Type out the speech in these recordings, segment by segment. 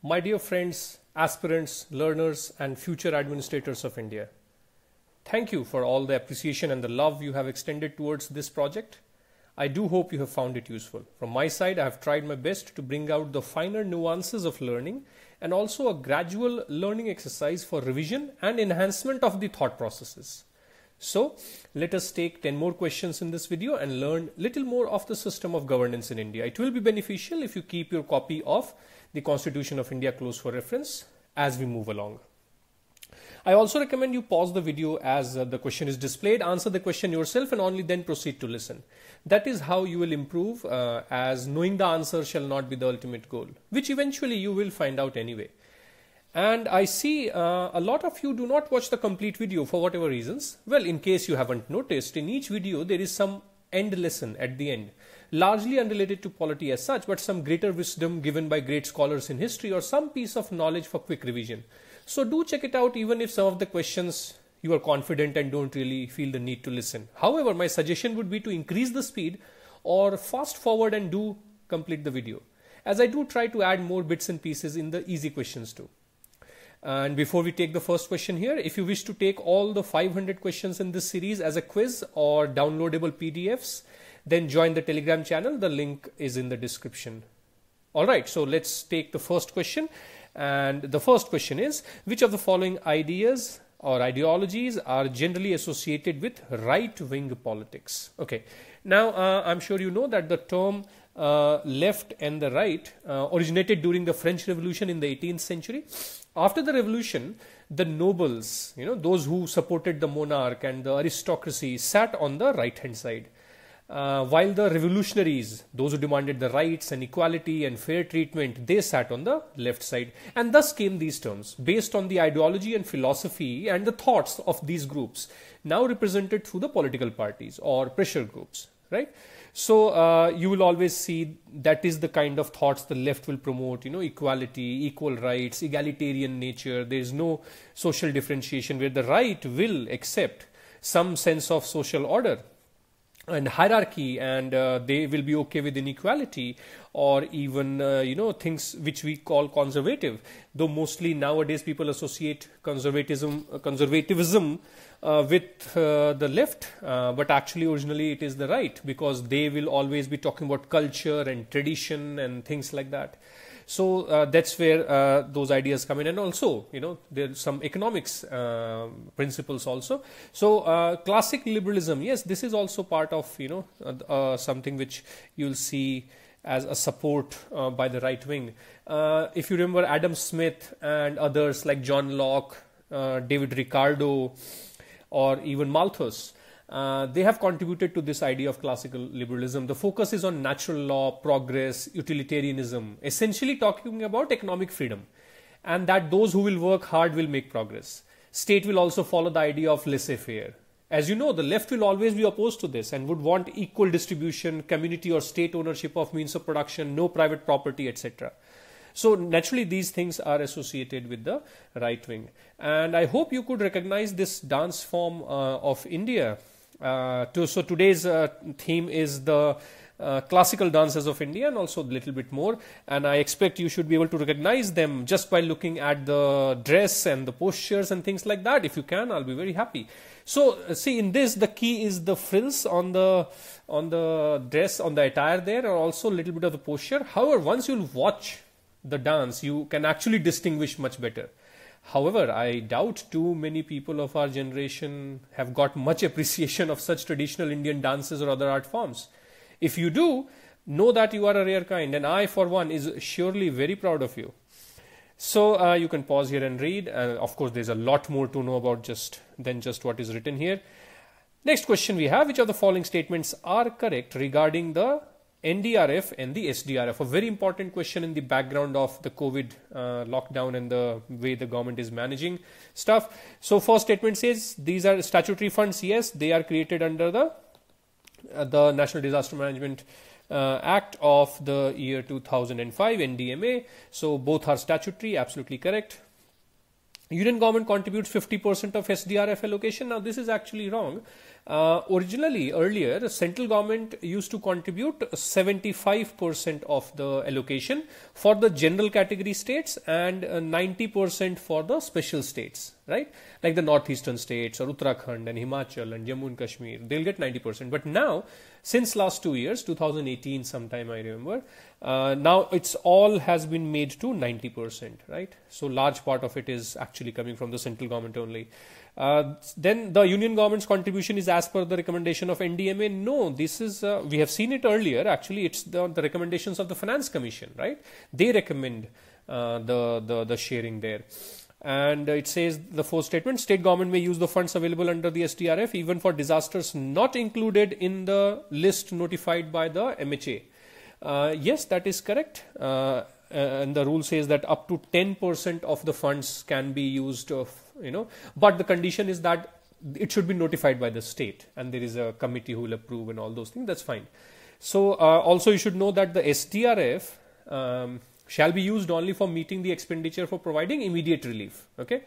My dear friends, aspirants, learners, and future administrators of India, thank you for all the appreciation and the love you have extended towards this project. I do hope you have found it useful. From my side, I have tried my best to bring out the finer nuances of learning and also a gradual learning exercise for revision and enhancement of the thought processes. So, let us take 10 more questions in this video and learn little more of the system of governance in India. It will be beneficial if you keep your copy of the Constitution of India close for reference as we move along. I also recommend you pause the video as the question is displayed, answer the question yourself and only then proceed to listen. That is how you will improve, as knowing the answer shall not be the ultimate goal, which eventually you will find out anyway. And I see a lot of you do not watch the complete video for whatever reasons. Well, in case you haven't noticed, in each video there is some end lesson at the end, largely unrelated to polity as such, but some greater wisdom given by great scholars in history or some piece of knowledge for quick revision. So do check it out, even if some of the questions you are confident and don't really feel the need to listen. However, my suggestion would be to increase the speed or fast forward and do complete the video, as I do try to add more bits and pieces in the easy questions too. And before we take the first question here, if you wish to take all the 500 questions in this series as a quiz or downloadable PDFs, then join the Telegram channel. The link is in the description. Alright, so let's take the first question. And the first question is, which of the following ideas or ideologies are generally associated with right-wing politics? Okay, now I'm sure you know that the term left and the right originated during the French Revolution in the 18th century. After the revolution, the nobles, those who supported the monarch and the aristocracy, sat on the right-hand side, while the revolutionaries, those who demanded the rights and equality and fair treatment, they sat on the left side. And thus came these terms, based on the ideology and philosophy and the thoughts of these groups, now represented through the political parties or pressure groups, right? So you will always see that is the kind of thoughts the left will promote, equality, equal rights, egalitarian nature. There is no social differentiation, where the right will accept some sense of social order and hierarchy, and they will be okay with inequality or even things which we call conservative, though mostly nowadays people associate conservatism with the left, but actually originally it is the right, because they will always be talking about culture and tradition and things like that. So that's where those ideas come in, and also there's some economics principles also. So classic liberalism, yes, this is also part of something which you'll see as a support by the right wing. If you remember Adam Smith and others like John Locke, David Ricardo, or even Malthus, they have contributed to this idea of classical liberalism. The focus is on natural law, progress, utilitarianism, essentially talking about economic freedom, and that those who will work hard will make progress. State will also follow the idea of laissez-faire. As you know, the left will always be opposed to this and would want equal distribution, community or state ownership of means of production, no private property, etc. So naturally these things are associated with the right wing. And I hope you could recognize this dance form of India. So today's theme is the classical dances of India, and also a little bit more, and I expect you should be able to recognize them just by looking at the dress and the postures and things like that. If you can, I'll be very happy. So see, in this the key is the frills on the dress, on the attire there, and also a little bit of the posture. However, once you'll watch the dance, you can actually distinguish much better. However, I doubt too many people of our generation have got much appreciation of such traditional Indian dances or other art forms. If you do, know that you are a rare kind, and I, for one, is surely very proud of you. So you can pause here and read. Of course, there's a lot more to know about than just what is written here. Next question we have: which of the following statements are correct regarding the NDRF and the SDRF? A very important question in the background of the COVID lockdown and the way the government is managing stuff. So first statement says these are statutory funds. Yes, they are created under the National Disaster Management Act of the year 2005, NDMA. So both are statutory, absolutely correct. Union government contributes 50% of SDRF allocation. Now this is actually wrong. Originally, earlier, the central government used to contribute 75% of the allocation for the general category states and 90% for the special states, right? Like the northeastern states or Uttarakhand and Himachal and Jammu and Kashmir, they'll get 90%. But now, since last 2 years, 2018 sometime I remember, now it's all has been made to 90%, right? So large part of it is actually coming from the central government only. Then the union government's contribution is as per the recommendation of NDMA. No, this is, we have seen it earlier. Actually, it's the recommendations of the Finance Commission, right? They recommend the sharing there. And it says the fourth statement, state government may use the funds available under the SDRF even for disasters not included in the list notified by the MHA. Yes, that is correct. And the rule says that up to 10% of the funds can be used, but the condition is that it should be notified by the state and there is a committee who will approve and all those things. That's fine. So also you should know that the SDRF shall be used only for meeting the expenditure for providing immediate relief, okay?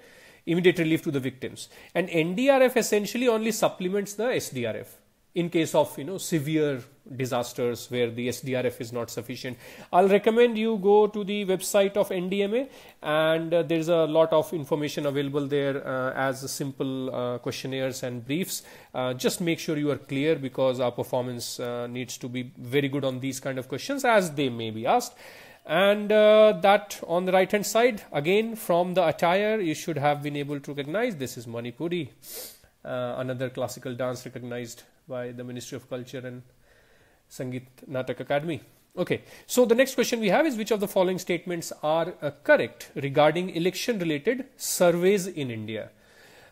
Immediate relief to the victims. And NDRF essentially only supplements the SDRF in case of, severe disasters where the SDRF is not sufficient. I'll recommend you go to the website of NDMA and there's a lot of information available there as simple questionnaires and briefs. Just make sure you are clear because our performance needs to be very good on these kind of questions as they may be asked. And that on the right hand side, again from the attire, you should have been able to recognize this is Manipuri, another classical dance recognized by the Ministry of Culture and Sangeet Natak Academy. Okay, so the next question we have is which of the following statements are correct regarding election related surveys in India?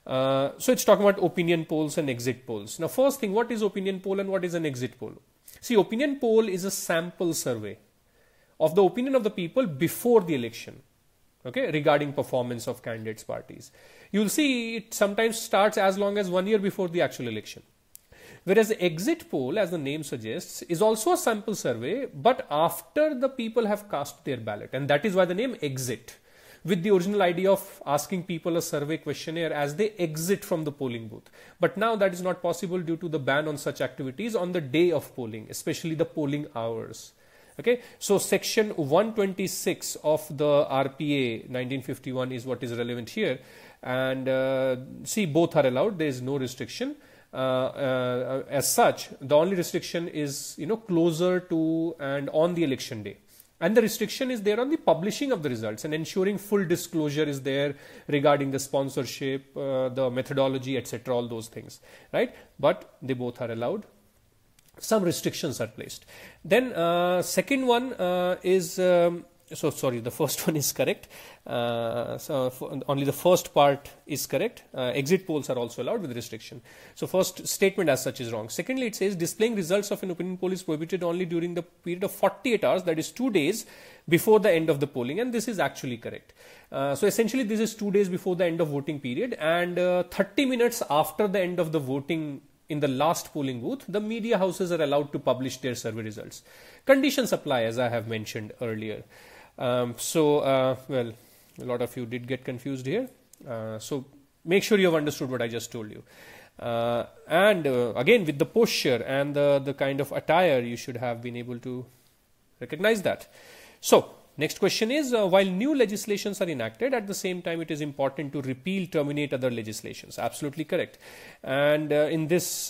So it's talking about opinion polls and exit polls. Now first thing, what is opinion poll and what is an exit poll? See, opinion poll is a sample survey of the opinion of the people before the election, okay, regarding performance of candidates' parties. You'll see it sometimes starts as long as 1 year before the actual election. Whereas the exit poll, as the name suggests, is also a sample survey, but after the people have cast their ballot. And that is why the name exit, with the original idea of asking people a survey questionnaire as they exit from the polling booth. But now that is not possible due to the ban on such activities on the day of polling, especially the polling hours. Okay, so section 126 of the RPA 1951 is what is relevant here, and see, both are allowed. There is no restriction as such. The only restriction is closer to and on the election day, and the restriction is there on the publishing of the results and ensuring full disclosure is there regarding the sponsorship, the methodology, etc. All those things, right? But they both are allowed. Some restrictions are placed. Then second one is the first one is correct. Only the first part is correct. Exit polls are also allowed with restriction. So first statement as such is wrong. Secondly, it says displaying results of an opinion poll is prohibited only during the period of 48 hours, that is 2 days before the end of the polling, and this is actually correct. So essentially this is 2 days before the end of voting period and 30 minutes after the end of the voting in the last polling booth, the media houses are allowed to publish their survey results. Conditions apply as I have mentioned earlier. Well, a lot of you did get confused here. So make sure you have understood what I just told you. Again, with the posture and the kind of attire, you should have been able to recognize that. So next question is, while new legislations are enacted, at the same time it is important to repeal, terminate other legislations. Absolutely correct. And in this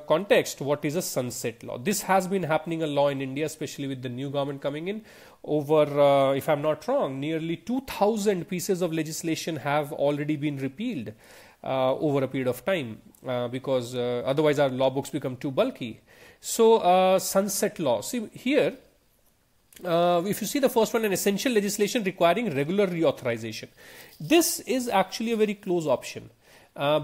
context, what is a sunset law? This has been happening a law in India, especially with the new government coming in. Over, if I'm not wrong, nearly 2,000 pieces of legislation have already been repealed over a period of time because otherwise our law books become too bulky. So sunset law. See here, if you see the first one, an essential legislation requiring regular reauthorization. This is actually a very close option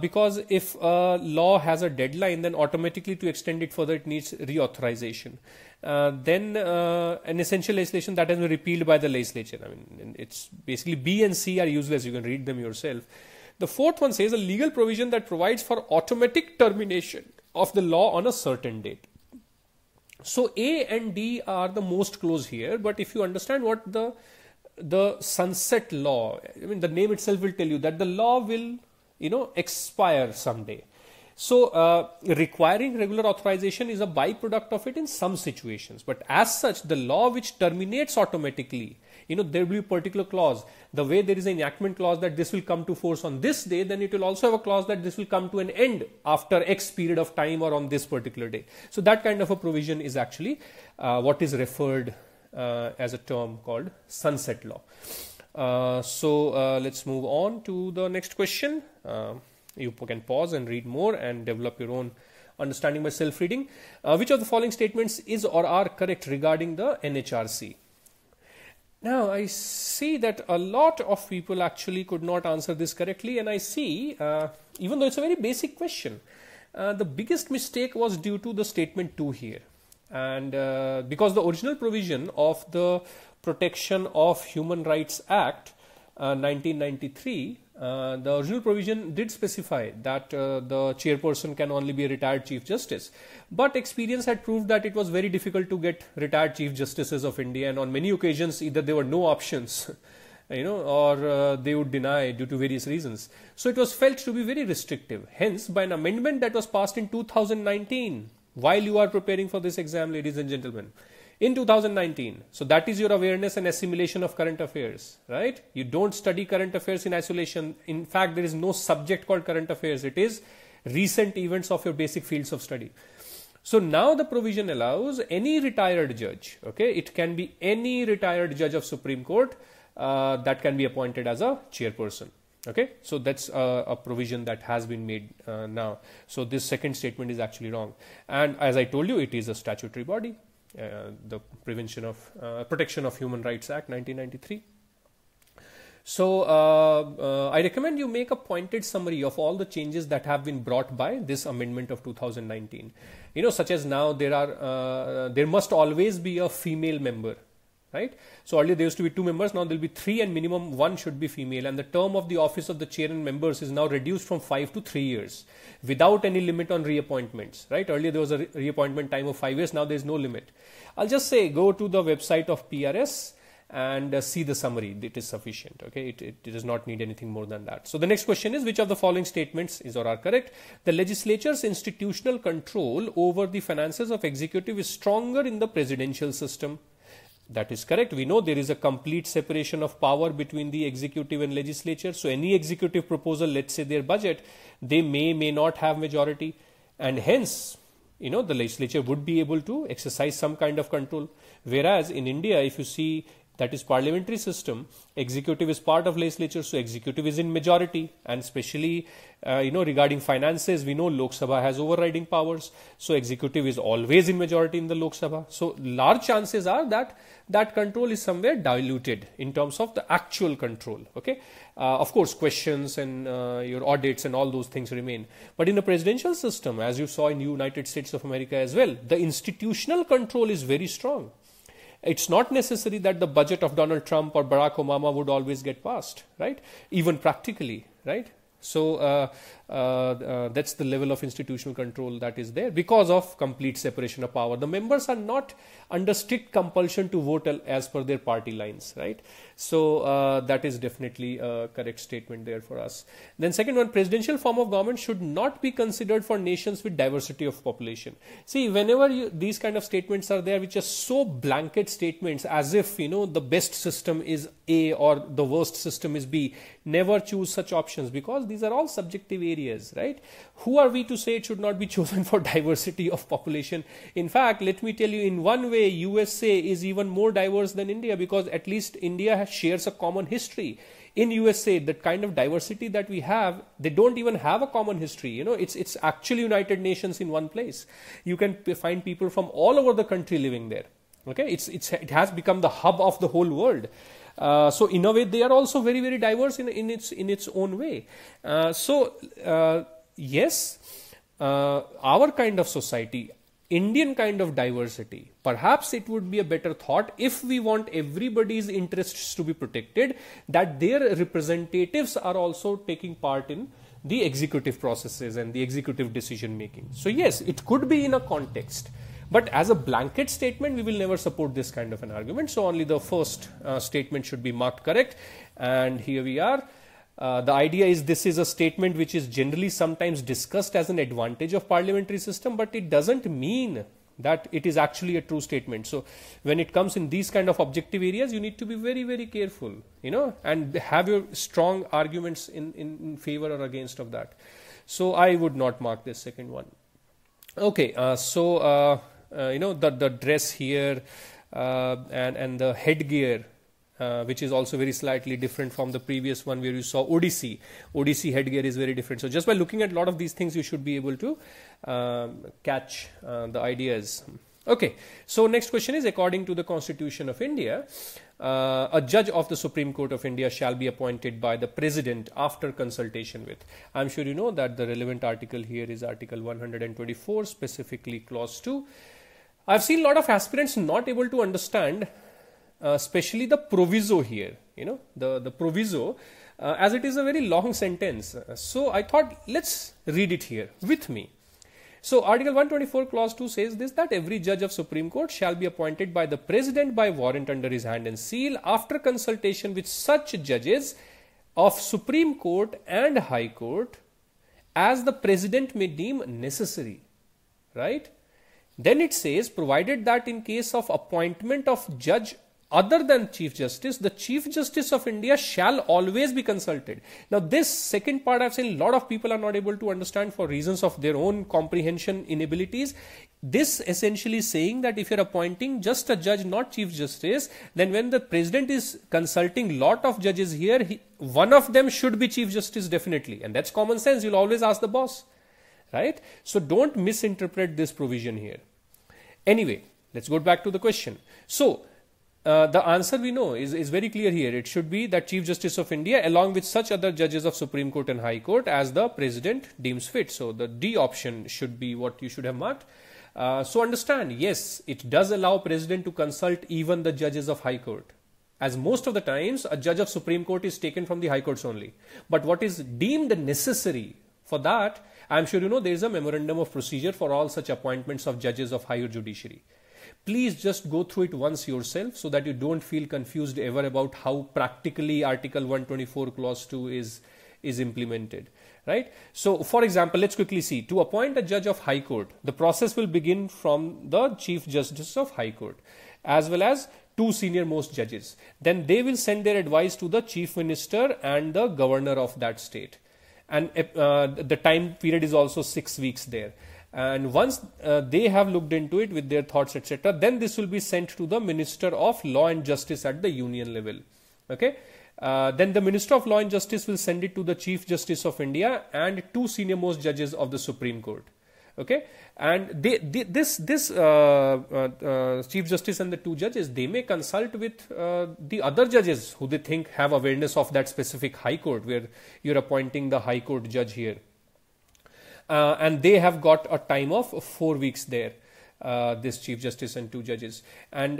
because if a law has a deadline, then automatically to extend it further, it needs reauthorization. Then an essential legislation that has been repealed by the legislature. I mean, it's basically B and C are useless. You can read them yourself. The fourth one says a legal provision that provides for automatic termination of the law on a certain date. So A and D are the most close here, but if you understand what the sunset law, I mean the name itself will tell you that the law will expire someday. So requiring regular authorization is a byproduct of it in some situations, but as such the law which terminates automatically, there will be a particular clause. The way there is an enactment clause that this will come to force on this day, then it will also have a clause that this will come to an end after X period of time or on this particular day. So that kind of a provision is actually what is referred as a term called sunset law. So let's move on to the next question. You can pause and read more and develop your own understanding by self-reading. Which of the following statements is or are correct regarding the NHRC? Now, I see that a lot of people actually could not answer this correctly, and I see, even though it's a very basic question, the biggest mistake was due to the statement 2 here. And because the original provision of the Protection of Human Rights Act 1993, the original provision did specify that the chairperson can only be a retired Chief Justice. But experience had proved that it was very difficult to get retired Chief Justices of India, and on many occasions either there were no options, or they would deny due to various reasons. So it was felt to be very restrictive. Hence, by an amendment that was passed in 2019, while you are preparing for this exam, ladies and gentlemen, in 2019. So that is your awareness and assimilation of current affairs, right? You don't study current affairs in isolation. In fact, there is no subject called current affairs. It is recent events of your basic fields of study. So now the provision allows any retired judge, okay? It can be any retired judge of Supreme Court that can be appointed as a chairperson. Okay, so that's a provision that has been made now. So this second statement is actually wrong. And as I told you, it is a statutory body. The Protection of Human Rights Act 1993. So I recommend you make a pointed summary of all the changes that have been brought by this amendment of 2019. Such as now there must always be a female member, right? So earlier there used to be 2 members, now there will be 3 and minimum 1 should be female, and the term of the office of the chair and members is now reduced from 5 to 3 years without any limit on reappointments, right? Earlier there was a reappointment time of 5 years, now there is no limit. I'll just say go to the website of PRS and see the summary. It is sufficient, okay? It does not need anything more than that. So the next question is, which of the following statements is or are correct? The legislature's institutional control over the finances of executive is stronger in the presidential system. That is correct. We know there is a complete separation of power between the executive and legislature. So any executive proposal, let's say their budget, they may not have majority, and hence, the legislature would be able to exercise some kind of control. Whereas in India, if you see, that is parliamentary system, executive is part of legislature, so executive is in majority, and especially regarding finances, we know Lok Sabha has overriding powers, so executive is always in majority in the Lok Sabha. So large chances are that control is somewhere diluted in terms of the actual control, okay? Of course, questions and your audits and all those things remain. But in the presidential system, as you saw in United States of America as well, the institutional control is very strong. It's not necessary that the budget of Donald Trump or Barack Obama would always get passed, right? Even practically, right? So that's the level of institutional control that is there because of complete separation of power. The members are not under strict compulsion to vote as per their party lines, right? So that is definitely a correct statement there for us. Then second one, presidential form of government should not be considered for nations with diversity of population. See, whenever these kind of statements are there, which are so blanket statements as if, the best system is A or the worst system is B, never choose such options because these are all subjective areas, right? Who are we to say it should not be chosen for diversity of population? In fact, let me tell you, in one way, USA is even more diverse than India because at least India shares a common history. In USA, the kind of diversity that we have, they don't even have a common history. It's actually United Nations in one place. You can find people from all over the country living there. Okay, it has become the hub of the whole world. So in a way, they are also very, very diverse in its own way. Yes, our kind of society, Indian kind of diversity, perhaps it would be a better thought if we want everybody's interests to be protected, that their representatives are also taking part in the executive processes and the executive decision making. So yes, it could be in a context. But as a blanket statement, we will never support this kind of an argument. So only the first statement should be marked correct. And here we are. The idea is this is a statement which is generally sometimes discussed as an advantage of parliamentary system, but it doesn't mean that it is actually a true statement. So when it comes in these kind of objective areas, you need to be very, very careful, and have your strong arguments in favor or against of that. So I would not mark this second one. Okay, the dress here and the headgear, which is also very slightly different from the previous one where you saw Odissi. Odissi headgear is very different. So just by looking at a lot of these things, you should be able to catch the ideas. Okay, so next question is, according to the Constitution of India, a judge of the Supreme Court of India shall be appointed by the President after consultation with. I'm sure you know that the relevant article here is Article 124, specifically Clause 2. I've seen a lot of aspirants not able to understand especially the proviso here, the proviso, as it is a very long sentence. So I thought, let's read it here with me. So Article 124 Clause 2 says this, that every judge of Supreme Court shall be appointed by the President by warrant under his hand and seal after consultation with such judges of Supreme Court and High Court as the President may deem necessary, right? Then it says, provided that in case of appointment of judge other than Chief Justice, the Chief Justice of India shall always be consulted. Now this second part, I've seen a lot of people are not able to understand for reasons of their own comprehension inabilities. This essentially saying that if you're appointing just a judge, not Chief Justice, then when the President is consulting lot of judges here, one of them should be Chief Justice definitely. And that's common sense. You'll always ask the boss, right? So don't misinterpret this provision here. Anyway, let's go back to the question. So the answer we know is very clear here. It should be that Chief Justice of India along with such other judges of Supreme Court and High Court as the President deems fit. So the D option should be what you should have marked. So understand, yes, it does allow President to consult even the judges of High Court, as most of the times a judge of Supreme Court is taken from the High Courts only. But what is deemed necessary, for that, I'm sure you know there is a memorandum of procedure for all such appointments of judges of higher judiciary. Please just go through it once yourself so that you don't feel confused ever about how practically Article 124 Clause 2 is implemented, right? So for example, let's quickly see. To appoint a judge of High Court, the process will begin from the Chief Justice of High Court as well as two senior most judges. Then they will send their advice to the Chief Minister and the Governor of that state. And the time period is also 6 weeks there. And once they have looked into it with their thoughts, etc., then this will be sent to the Minister of Law and Justice at the union level. Okay. Then the Minister of Law and Justice will send it to the Chief Justice of India and two senior most judges of the Supreme Court. Okay. And this Chief Justice and the two judges, they may consult with the other judges who they think have awareness of that specific High Court where you're appointing the High Court judge here. And they have got a time of 4 weeks there, this Chief Justice and two judges. And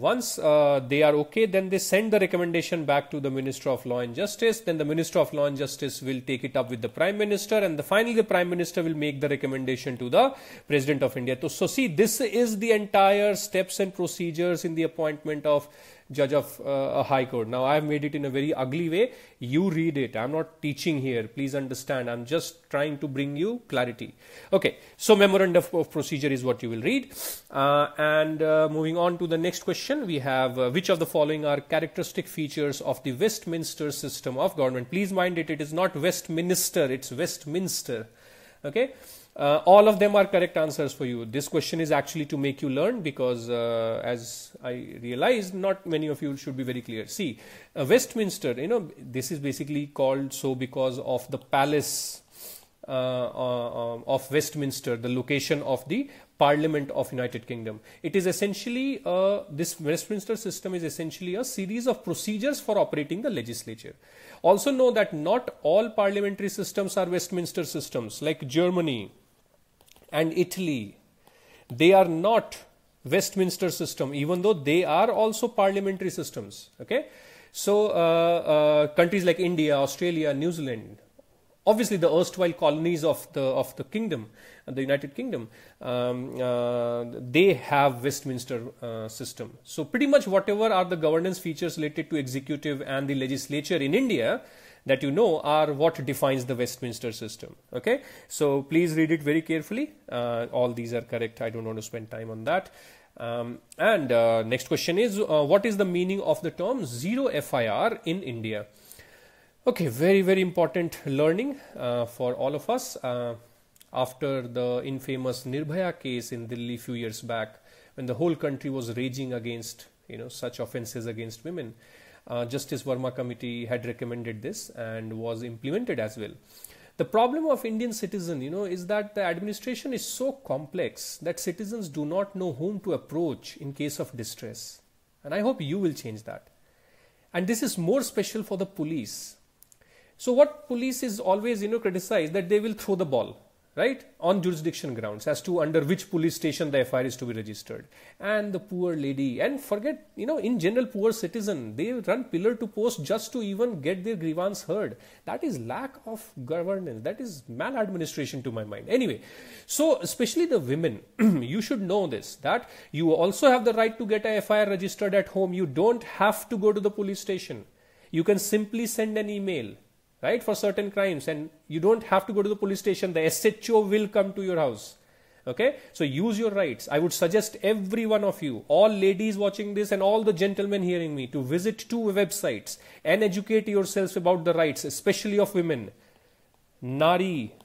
once they are okay, then they send the recommendation back to the Minister of Law and Justice. Then the Minister of Law and Justice will take it up with the Prime Minister, and finally the Prime Minister will make the recommendation to the President of India. So see, this is the entire steps and procedures in the appointment of judge of a High Court. Now I have made it in a very ugly way. You read it. I'm not teaching here. Please understand. I'm just trying to bring you clarity. Okay. So memorandum of procedure is what you will read. Moving on to the next question, we have which of the following are characteristic features of the Westminster system of government? Please mind it. It is not Westminster. It's Westminster. Okay. All of them are correct answers for you. This question is actually to make you learn because as I realized, not many of you should be very clear. See, Westminster, this is basically called so because of the palace of Westminster, the location of the Parliament of United Kingdom. It is essentially, this Westminster system is essentially a series of procedures for operating the legislature. Also know that not all parliamentary systems are Westminster systems, like Germany and Italy. They are not Westminster system, even though they are also parliamentary systems. Okay, so countries like India, Australia, New Zealand, obviously the erstwhile colonies of the kingdom, the United Kingdom, they have Westminster system. So pretty much whatever are the governance features related to executive and the legislature in India, that you know are what defines the Westminster system. Okay, so please read it very carefully. All these are correct. I don't want to spend time on that. Next question is, what is the meaning of the term zero FIR in India? Okay, very, very important learning for all of us. After the infamous Nirbhaya case in Delhi few years back, when the whole country was raging against such offences against women, Justice Verma committee had recommended this and was implemented as well. The problem of Indian citizen, is that the administration is so complex that citizens do not know whom to approach in case of distress. And I hope you will change that. And this is more special for the police. So what police is always, criticized, that they will throw the ball, right, on jurisdiction grounds as to under which police station the FIR is to be registered. And the poor lady, and forget, in general, poor citizen, they run pillar to post just to even get their grievance heard. That is lack of governance. That is maladministration to my mind. Anyway, so especially the women, you should know this, that you also have the right to get a FIR registered at home. You don't have to go to the police station. You can simply send an email, right, for certain crimes, and you don't have to go to the police station. The SHO will come to your house. Okay, so use your rights. I would suggest every one of you, all ladies watching this and all the gentlemen hearing me, to visit 2 websites and educate yourselves about the rights, especially of women. Nari.nic.in.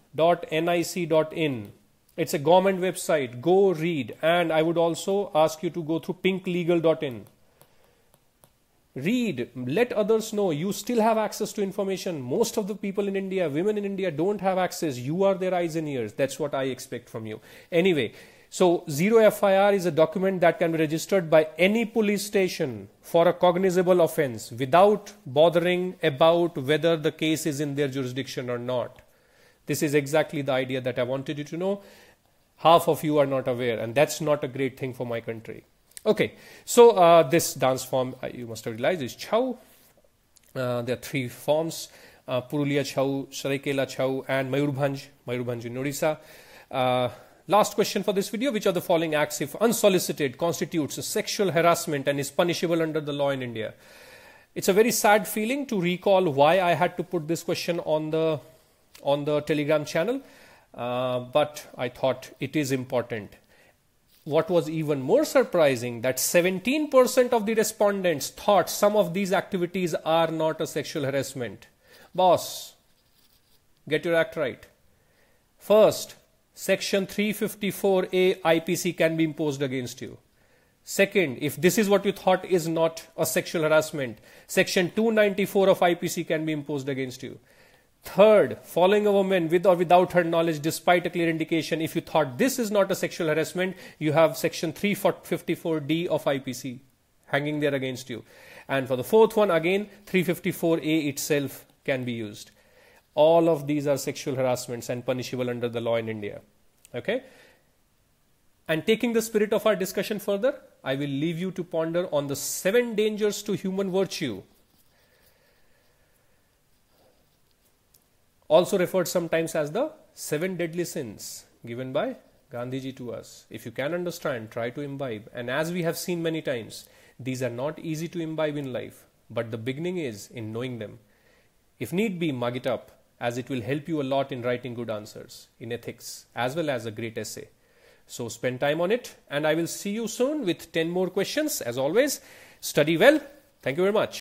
It's a government website. Go read. And I would also ask you to go through pinklegal.in. Read, let others know you still have access to information. Most of the people in India, women in India, don't have access. You are their eyes and ears. That's what I expect from you. Anyway, so zero FIR is a document that can be registered by any police station for a cognizable offense without bothering about whether the case is in their jurisdiction or not. This is exactly the idea that I wanted you to know. Half of you are not aware, and that's not a great thing for my country. Okay, so this dance form, you must have realized, is Chhau. There are 3 forms, Purulia Chhau, Saraikela Chhau, and Mayurbhanj in Odisha. Last question for this video: which of the following acts, if unsolicited, constitutes a sexual harassment and is punishable under the law in India? It's a very sad feeling to recall why I had to put this question on the Telegram channel, but I thought it is important. What was even more surprising, that 17% of the respondents thought some of these activities are not a sexual harassment. Boss, get your act right. First, Section 354A IPC can be imposed against you. Second, if this is what you thought is not a sexual harassment, Section 294 of IPC can be imposed against you. Third, following a woman with or without her knowledge despite a clear indication, if you thought this is not a sexual harassment, you have Section 354D of IPC hanging there against you. And for the fourth one, again, 354A itself can be used. All of these are sexual harassments and punishable under the law in India. Okay? And taking the spirit of our discussion further, I will leave you to ponder on the 7 dangers to human virtue, also referred sometimes as the 7 deadly sins, given by Gandhiji to us. If you can understand, try to imbibe. And as we have seen many times, these are not easy to imbibe in life, but the beginning is in knowing them. If need be, mug it up, as it will help you a lot in writing good answers in ethics, as well as a great essay. So spend time on it, and I will see you soon with 10 more questions. As always, study well. Thank you very much.